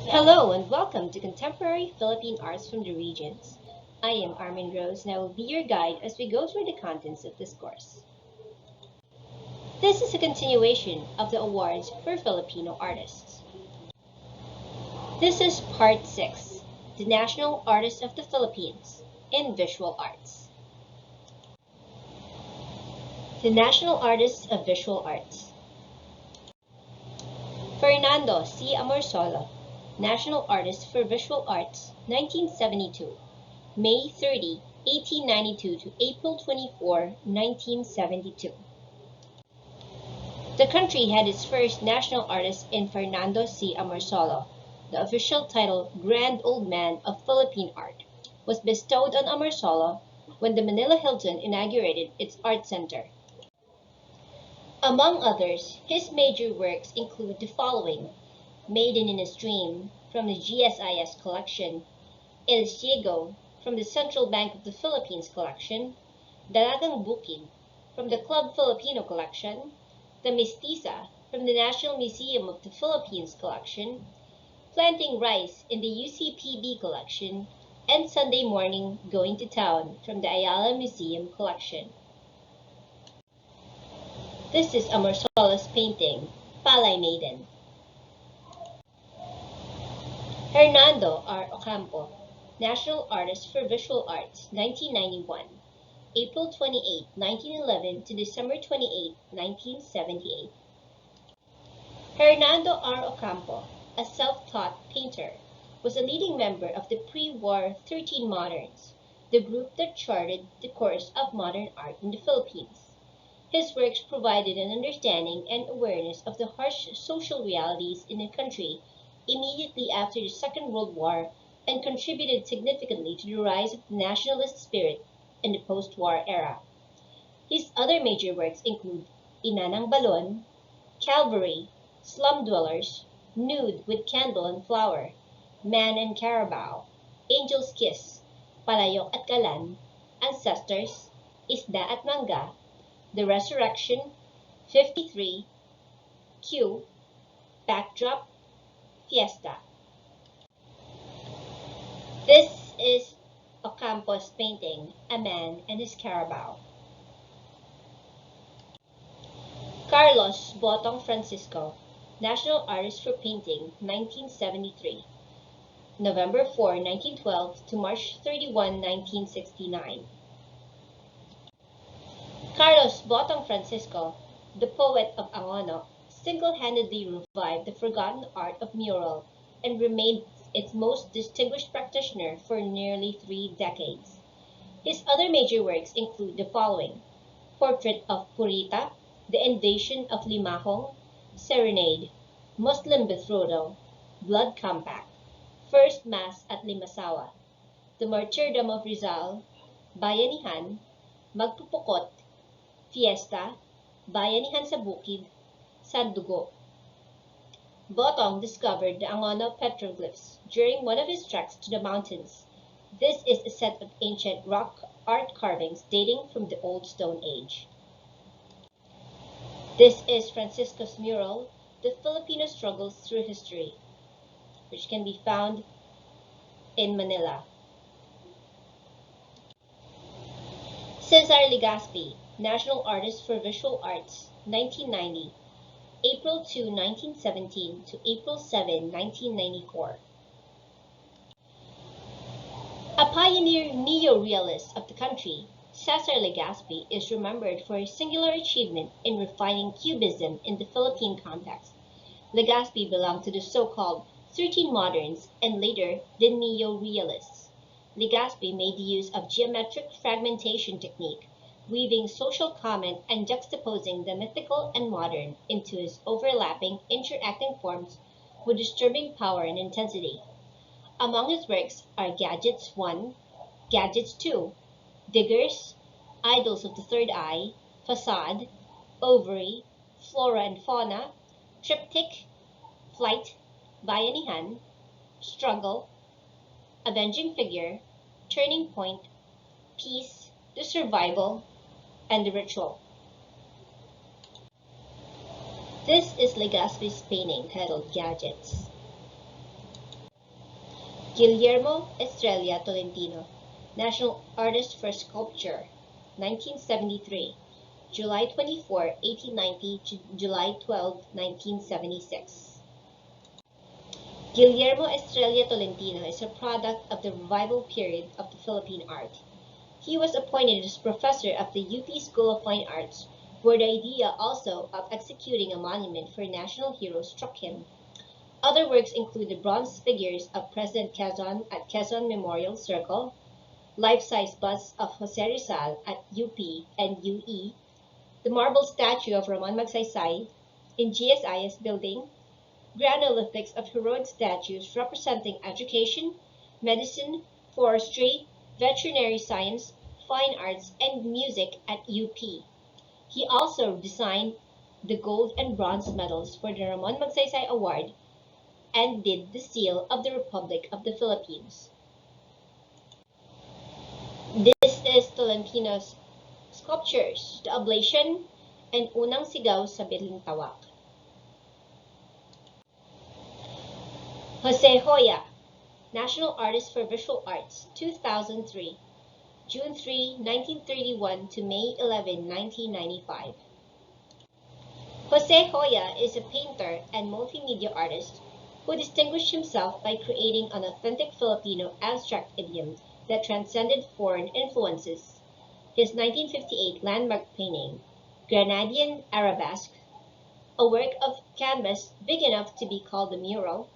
Hello and welcome to Contemporary Philippine Arts from the Regions. I am Armin Rose and I will be your guide as we go through the contents of this course. This is a continuation of the awards for Filipino artists. This is Part 6, the National Artist of the Philippines in Visual Arts. The National Artists of Visual Arts. Fernando C. Amorsolo, National Artist for Visual Arts, 1972, May 30, 1892 to April 24, 1972. The country had its first national artist in Fernando C. Amorsolo. The official title, Grand Old Man of Philippine Art, was bestowed on Amorsolo when the Manila Hilton inaugurated its art center. Among others, his major works include the following: Maiden in a Stream from the GSIS collection, El Ciego from the Central Bank of the Philippines collection, Dalagang Bukid from the Club Filipino collection, The Mestiza from the National Museum of the Philippines collection, Planting Rice in the UCPB collection, and Sunday Morning Going to Town from the Ayala Museum collection. This is Amorsolo's painting, Palay Maiden. Hernando R. Ocampo, National Artist for Visual Arts, 1991, April 28, 1911 to December 28, 1978. Hernando R. Ocampo, a self-taught painter, was a leading member of the pre-war 13 Moderns, the group that charted the course of modern art in the Philippines. His works provided an understanding and awareness of the harsh social realities in the country immediately after the Second World War and contributed significantly to the rise of the nationalist spirit in the post-war era. His other major works include Inanang Balon, Calvary, Slum Dwellers, Nude with Candle and Flower, Man and Carabao, Angel's Kiss, Palayok at Kalan, Ancestors, Isda at Mangga, The Resurrection, 53, Q, Backdrop, Fiesta. This is Ocampo's painting, A Man and His Carabao. Carlos Botong Francisco, National Artist for Painting, 1973. November 4, 1912 to March 31, 1969. Carlos Botong Francisco, the poet of Angono, single-handedly revived the forgotten art of mural and remained its most distinguished practitioner for nearly 3 decades. His other major works include the following: Portrait of Purita, The Invasion of Limahong, Serenade, Muslim Betrothal, Blood Compact, First Mass at Limasawa, The Martyrdom of Rizal, Bayanihan, Magpupukot, Fiesta, Bayanihan sa Bukid, Sandugo. Botong discovered the Angono petroglyphs during one of his treks to the mountains. This is a set of ancient rock art carvings dating from the Old Stone Age. This is Francisco's mural, The Filipino Struggles Through History, which can be found in Manila. Cesar Legaspi, National Artist for Visual Arts, 1990, April 2, 1917 to April 7, 1994. A pioneer neo-realist of the country, Cesar Legaspi is remembered for his singular achievement in refining Cubism in the Philippine context. Legaspi belonged to the so-called 13 Moderns and later the Neo-Realists. Legaspi made use of geometric fragmentation technique, weaving social comment and juxtaposing the mythical and modern into his overlapping, interacting forms with disturbing power and intensity. Among his works are Gadgets 1, Gadgets 2, Diggers, Idols of the Third Eye, Facade, Ovary, Flora and Fauna, Triptych, Flight, Bayanihan, Struggle, Avenging Figure, Turning Point, Peace, The Survival, and The Ritual. This is Legaspi's painting titled Gadgets. Guillermo Estrella Tolentino, National Artist for Sculpture, 1973, July 24, 1890 to July 12, 1976. Guillermo Estrella Tolentino is a product of the revival period of the Philippine art. He was appointed as professor of the UP School of Fine Arts, where the idea also of executing a monument for national heroes struck him. Other works include the bronze figures of President Quezon at Quezon Memorial Circle, life-size busts of Jose Rizal at UP and UE, the marble statue of Ramon Magsaysay in GSIS building, granolithics of heroic statues representing education, medicine, forestry, veterinary science, fine arts, and music at UP. He also designed the gold and bronze medals for the Ramon Magsaysay Award and did the seal of the Republic of the Philippines. This is Tolentino's sculptures, The Oblation and Unang Sigaw sa Bilintawak. Jose Hoya, National Artist for Visual Arts, 2003, June 3, 1931 to May 11, 1995. Jose Hoya is a painter and multimedia artist who distinguished himself by creating an authentic Filipino abstract idiom that transcended foreign influences. His 1958 landmark painting, Granadian Arabesque, a work of canvas big enough to be called a mural,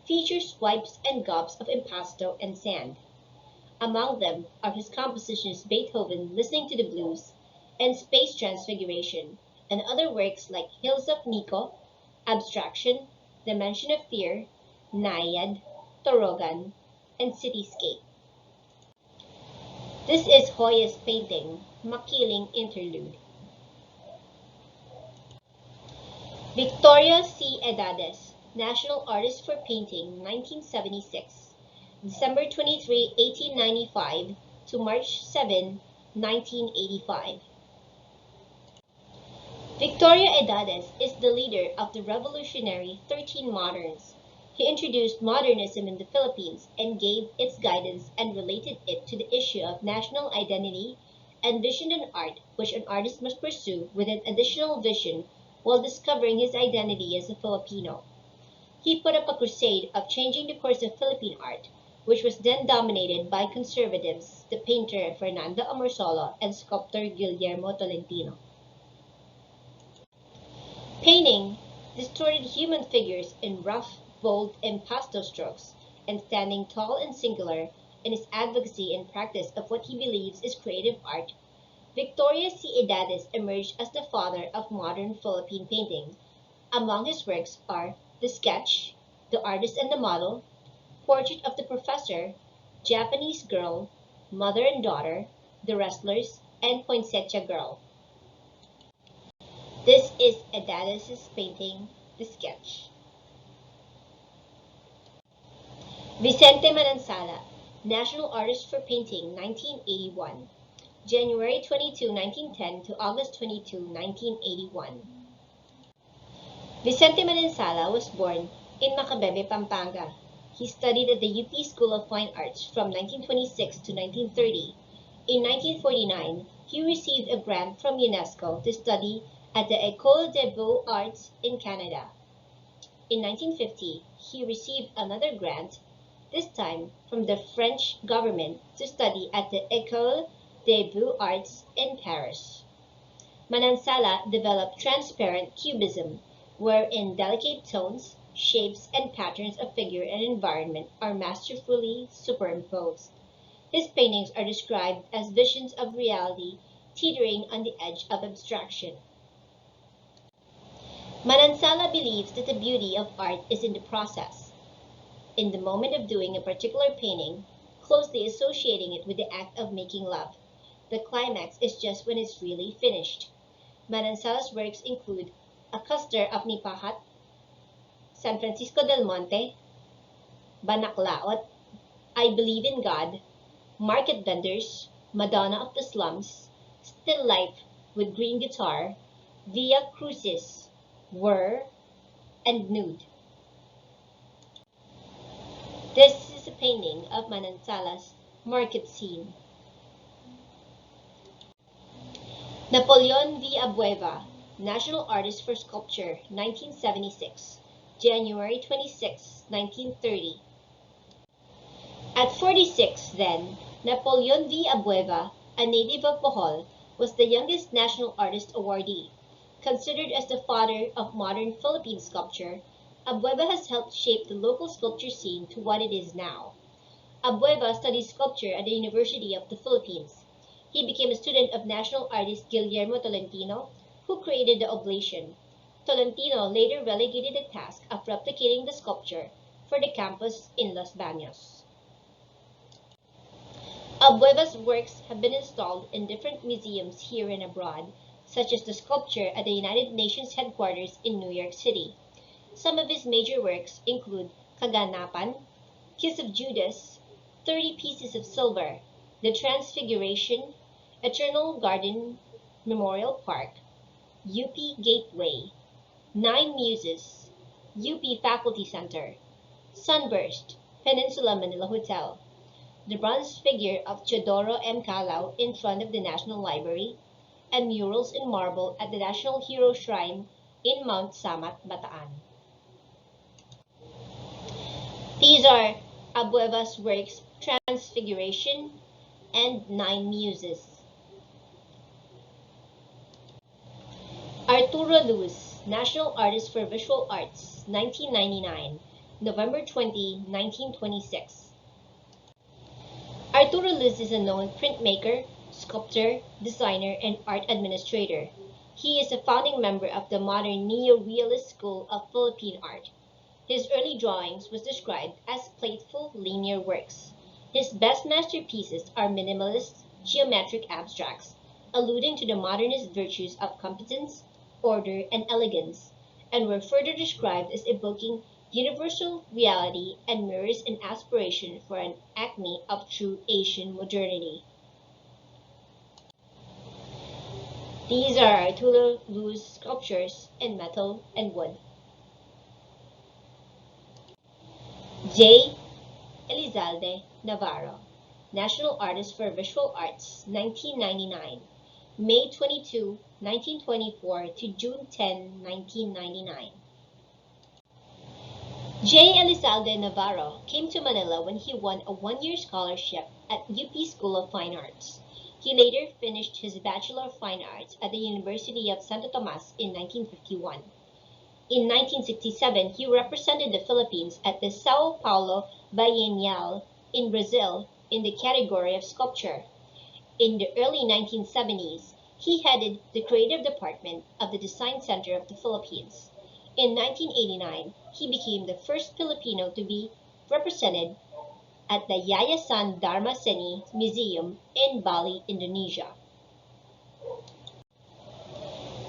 features wipes and gobs of impasto and sand. Among them are his compositions Beethoven Listening to the Blues and Space Transfiguration, and other works like Hills of Miko, Abstraction, Dimension of Fear, Naiad, Torogan, and Cityscape. This is Hoya's painting, Makiling Interlude. Victoria C Edatis, National Artist for Painting, 1976, December 23, 1895 to March 7, 1985. Victoria Edatis is the leader of the revolutionary 13 Moderns. He introduced modernism in the Philippines and gave its guidance and related it to the issue of national identity and vision in art, which an artist must pursue with an additional vision while discovering his identity as a Filipino. He put up a crusade of changing the course of Philippine art, which was then dominated by conservatives, the painter Fernando Amorsolo and sculptor Guillermo Tolentino. Painting distorted human figures in rough, bold, impasto strokes, and standing tall and singular in his advocacy and practice of what he believes is creative art, Victoria C. Edatis emerged as the father of modern Philippine painting. Among his works are The Sketch, The Artist and the Model, Portrait of the Professor, Japanese Girl, Mother and Daughter, The Wrestlers, and Poinsettia Girl. This is Edatis' painting, The Sketch. Vicente Manansala, National Artist for Painting, 1981, January 22, 1910 to August 22, 1981. Vicente Manansala was born in Macabebe, Pampanga. He studied at the UP School of Fine Arts from 1926 to 1930. In 1949, he received a grant from UNESCO to study at the École des Beaux-Arts in Canada. In 1950, he received another grant, this time from the French government, to study at the École des Beaux-Arts in Paris. Manansala developed transparent cubism, wherein delicate tones, shapes, and patterns of figure and environment are masterfully superimposed. His paintings are described as visions of reality teetering on the edge of abstraction. Manansala believes that the beauty of art is in the process, in the moment of doing a particular painting, closely associating it with the act of making love. The climax is just when it's really finished. Manansala's works include A Cluster of Nipahat, San Francisco del Monte, Banaklaot, I Believe in God, Market Vendors, Madonna of the Slums, Still Life with Green Guitar, Via Crucis, Whir, and Nude. This is a painting of Manansala's market scene. Napoleon V. Abueva, National Artist for Sculpture, 1976, January 26, 1930. At 46, then, Napoleon V. Abueva, a native of Bohol, was the youngest National Artist awardee. Considered as the father of modern Philippine sculpture, Abueva has helped shape the local sculpture scene to what it is now. Abueva studied sculpture at the University of the Philippines. He became a student of national artist Guillermo Tolentino, who created the oblation. Tolentino later relegated the task of replicating the sculpture for the campus in Los Baños. Abueva's works have been installed in different museums here and abroad, such as the sculpture at the United Nations headquarters in New York City. Some of his major works include Kaganapan, Kiss of Judas, 30 Pieces of Silver, The Transfiguration, Eternal Garden Memorial Park, UP Gateway, Nine Muses, UP Faculty Center, Sunburst, Peninsula Manila Hotel, the bronze figure of Teodoro M. Calao in front of the National Library, and murals in marble at the National Hero Shrine in Mount Samat, Bataan. These are Abueva's works Transfiguration and Nine Muses. Arturo Luz, National Artist for Visual Arts, 1999, November 20, 1926. Arturo Luz is a known printmaker, sculptor, designer, and art administrator. He is a founding member of the modern neo-realist school of Philippine art. His early drawings was described as playful, linear works. His best masterpieces are minimalist, geometric abstracts, alluding to the modernist virtues of competence, order, and elegance, and were further described as evoking universal reality and mirrors an aspiration for an acme of true Asian modernity. These are Arturo Luz sculptures in metal and wood. J. Elisalde Navarro, National Artist for Visual Arts, 1999, May 22, 1924 to June 10, 1999. J. Elisalde Navarro came to Manila when he won a one-year scholarship at UP School of Fine Arts. He later finished his Bachelor of Fine Arts at the University of Santo Tomas in 1951. In 1967, he represented the Philippines at the Sao Paulo Biennial in Brazil in the category of sculpture. In the early 1970s, he headed the creative department of the Design Center of the Philippines. In 1989, he became the first Filipino to be represented at the Yayasan Dharma Seni Museum in Bali, Indonesia.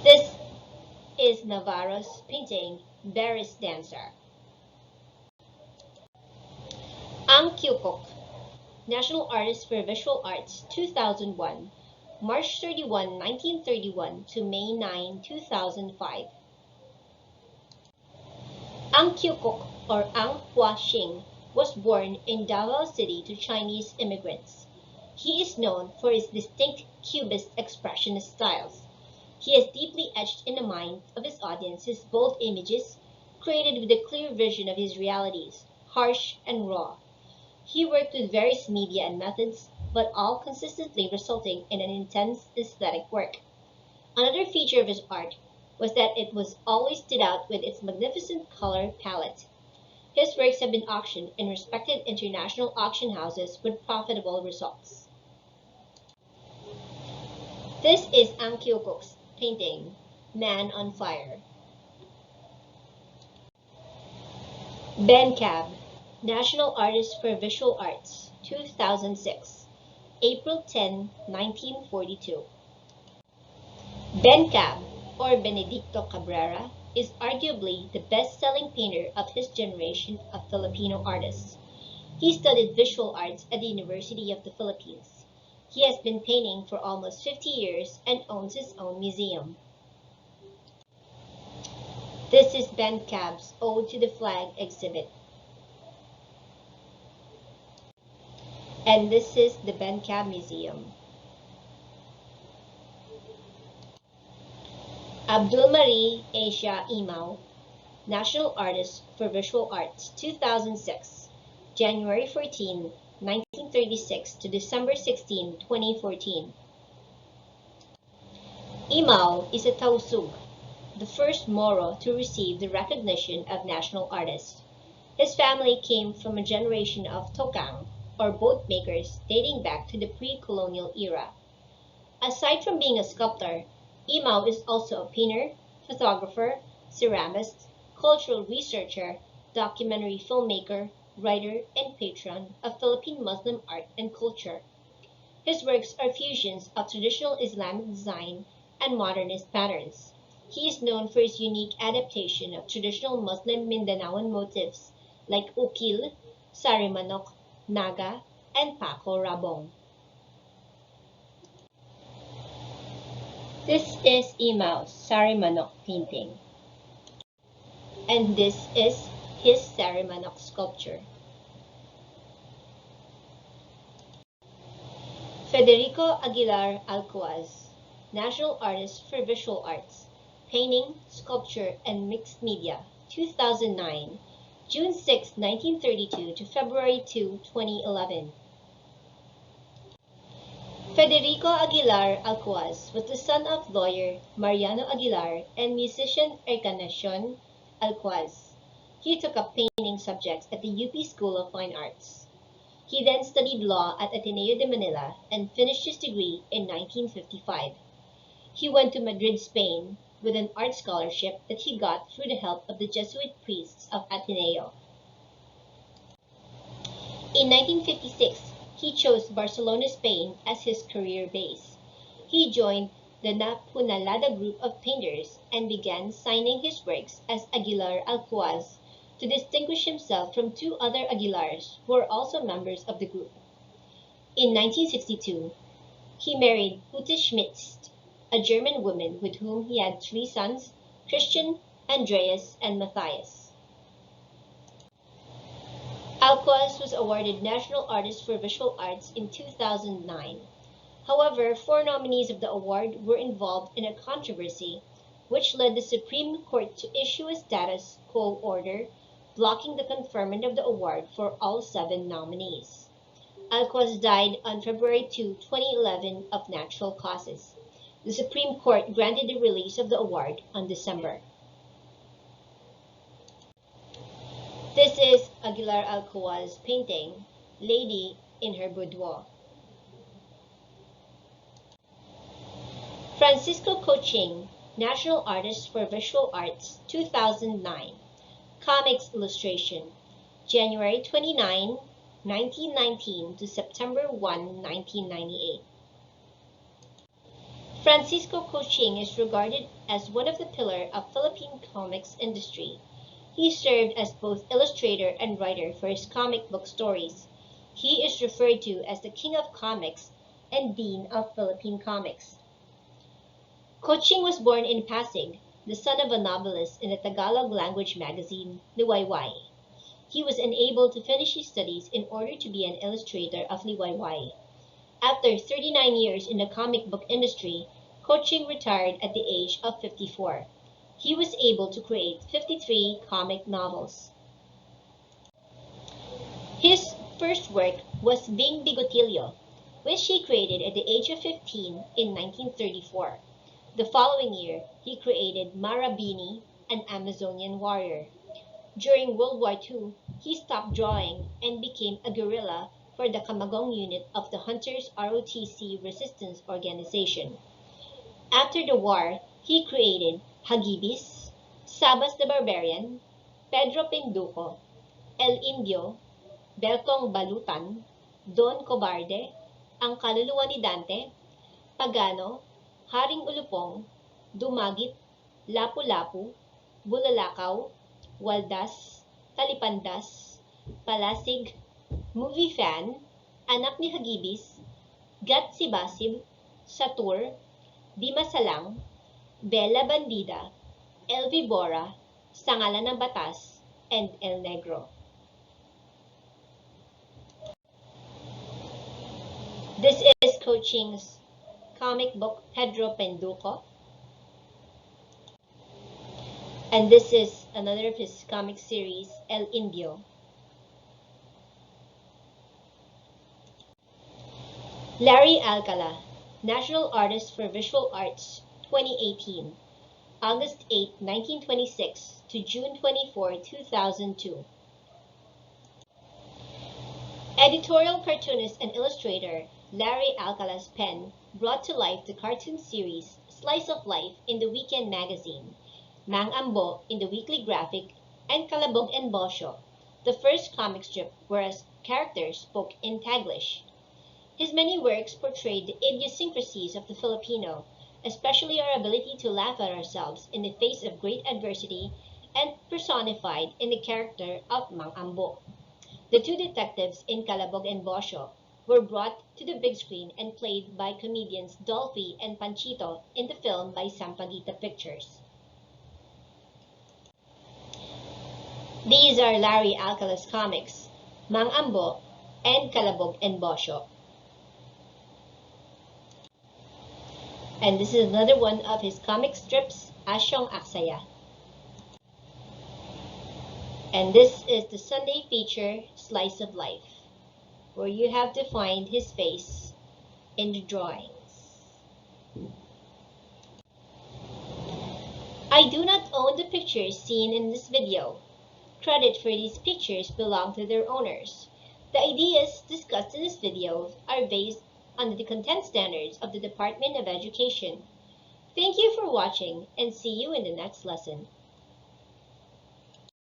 This is Navarro's painting, Barris Dancer. Ang Kyukok, National Artist for Visual Arts, 2001, March 31, 1931 to May 9, 2005. Ang Kyukok, or Ang Hua-shing, was born in Davao City to Chinese immigrants. He is known for his distinct Cubist expressionist styles. He has deeply etched in the minds of his audiences both images created with a clear vision of his realities, harsh and raw. He worked with various media and methods, but all consistently resulting in an intense aesthetic work. Another feature of his art was that it was always stood out with its magnificent color palette. His works have been auctioned in respected international auction houses with profitable results. This is Ang Kyukok's painting, Man on Fire. Ben Cab, National Artist for Visual Arts, 2006, April 10, 1942. Ben Cab, or Benedicto Cabrera, is arguably the best-selling painter of his generation of Filipino artists. He studied visual arts at the University of the Philippines. He has been painting for almost 50 years and owns his own museum. This is Ben Cab's Ode to the Flag exhibit. And this is the Bencab Museum. Abdul Marie Asia Imau, National Artist for Visual Arts, 2006, January 14, 1936 to December 16, 2014. Imau is a Tausug, the first Moro to receive the recognition of national artist. His family came from a generation of tokang, or boat makers, dating back to the pre-colonial era. Aside from being a sculptor, Imau is also a painter, photographer, ceramist, cultural researcher, documentary filmmaker, writer, and patron of Philippine Muslim art and culture. His works are fusions of traditional Islamic design and modernist patterns. He is known for his unique adaptation of traditional Muslim Mindanaoan motifs like ukil, sarimanok, naga, and pako rabong. This is Imau's sarimanok painting, and this is his sarimanok sculpture. Federico Aguilar Alcoaz, National Artist for Visual Arts, Painting, Sculpture, and Mixed Media, 2009, June 6, 1932 to February 2, 2011. Federico Aguilar Alcoaz was the son of lawyer Mariano Aguilar and musician Encarnacion Alcoaz. He took up painting subjects at the UP School of Fine Arts. He then studied law at Ateneo de Manila and finished his degree in 1955. He went to Madrid, Spain, with an art scholarship that he got through the help of the Jesuit priests of Ateneo. In 1956, he chose Barcelona, Spain as his career base. He joined the Napunalada group of painters and began signing his works as Aguilar Alcoaz to distinguish himself from two other Aguilars who were also members of the group. In 1962, he married Ute Schmitz, a German woman with whom he had three sons, Christian, Andreas, and Matthias. Alcoaz was awarded National Artist for Visual Arts in 2009. However, four nominees of the award were involved in a controversy which led the Supreme Court to issue a status quo order blocking the conferment of the award for all seven nominees. Alcoaz died on February 2, 2011 of natural causes. The Supreme Court granted the release of the award on December. This is Aguilar Alcoaz's painting, Lady in Her Boudoir. Francisco Coching, National Artist for Visual Arts, 2009. Comics illustration, January 29, 1919 to September 1, 1998. Francisco Coching is regarded as one of the pillars of Philippine comics industry. He served as both illustrator and writer for his comic book stories. He is referred to as the King of Comics and Dean of Philippine Comics. Coching was born in Pasig, the son of a novelist in the Tagalog language magazine, Liwayway. He was unable to finish his studies in order to be an illustrator of Liwayway. After 39 years in the comic book industry, Coching retired at the age of 54. He was able to create 53 comic novels. His first work was Bing Bigotillo, which he created at the age of 15 in 1934. The following year, he created Marabini, an Amazonian warrior. During World War II, he stopped drawing and became a guerrilla for the Camagong unit of the Hunters ROTC Resistance Organization. After the war, he created Hagibis, Sabas the Barbarian, Pedro Pinduco, El Indio, Belkong Balutan, Don Cobarde, Ang Kaluluwa ni Dante, Pagano, Haring Ulupong, Dumagit, Lapu-Lapu, Bulalakaw, Waldas, Talipandas, Palasig, Movie Fan, Anak ni Hagibis, Gat si Basib, Satur, Di Masalang, Bella Bandida, El Vibora, Sa Ngalan ng Batas, and El Negro. This is Coaching's comic book Pedro Penduko. And this is another of his comic series, El Indio. Larry Alcala, National Artist for Visual Arts, 2018, August 8, 1926 to June 24, 2002. Editorial cartoonist and illustrator Larry Alcala's pen brought to life the cartoon series Slice of Life in the Weekend Magazine, Mang Ambo in the Weekly Graphic, and Kalabog and Bosyo, the first comic strip where characters spoke in Taglish. His many works portrayed the idiosyncrasies of the Filipino, especially our ability to laugh at ourselves in the face of great adversity, and personified in the character of Mang Ambo. The two detectives in Kalabog and Bosyo were brought to the big screen and played by comedians Dolphy and Panchito in the film by Sampaguita Pictures. These are Larry Alcala's comics, Mang Ambo and Kalabog and Bosyo. And this is another one of his comic strips, Asyong Aksaya. And this is the Sunday feature, Slice of Life, where you have to find his face in the drawings. I do not own the pictures seen in this video. Credit for these pictures belong to their owners. The ideas discussed in this video are based on the content standards of the Department of Education. Thank you for watching and see you in the next lesson.